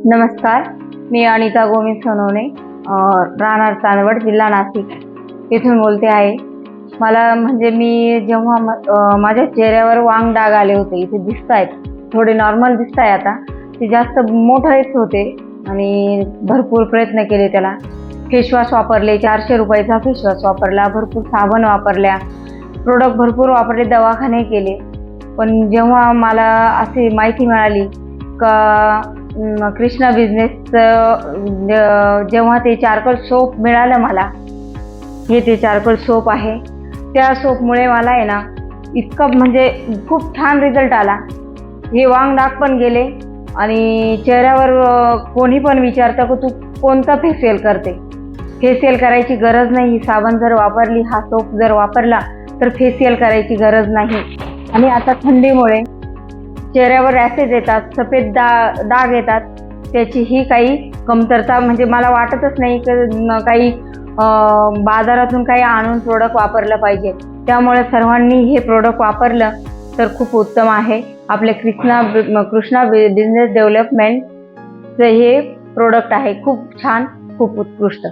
नमस्कार, मी अनिता गोविंद सोनवणे, राहणार चांदवड, जिल्हा नाशिक येथून बोलते आहे. मला म्हणजे मी जेव्हा माझ्या चेहऱ्यावर वांग डाग आले होते, इथे दिसत आहेत, थोडे नॉर्मल दिसत आहे आता, ते जास्त मोठेच होते आणि भरपूर प्रयत्न केले. त्याला फेसवॉश वापरले, 400 रुपयाचा फेसवॉश वापरला, भरपूर साबण वापरल्या, प्रोडक्ट भरपूर वापरले, दवाखाने केले. पण जेव्हा मला अशी माहिती मिळाली का कृष्णा बिझनेसचं जेव्हा ते चारकोल सोप मिळालं मला, हे ते चारकोल सोप आहे, त्या सोपमुळे मला आहे ना इतकं म्हणजे खूप छान रिझल्ट आला. हे वांग डाग पण गेले आणि चेहऱ्यावर कोणी पण विचारतं की तू कोणता फेशियल करते. फेशियल करायची गरज नाही. साबण जर वापरली, हा सोप जर वापरला तर फेशियल करायची गरज नाही. आणि आता थंडीमुळे चेहऱ्यावर रॅशेस येतात, सफेद डाग येतात, त्याची ही काही कमतरता म्हणजे मला वाटतच नाही की काही बाजारातून काही आणून प्रोडक्ट वापरलं पाहिजे. त्यामुळे सर्वांनी हे प्रोडक्ट वापरलं तर खूप उत्तम आहे. आपले कृष्णा बिझनेस डेव्हलपमेंटचं हे प्रोडक्ट आहे, खूप छान, खूप उत्कृष्ट.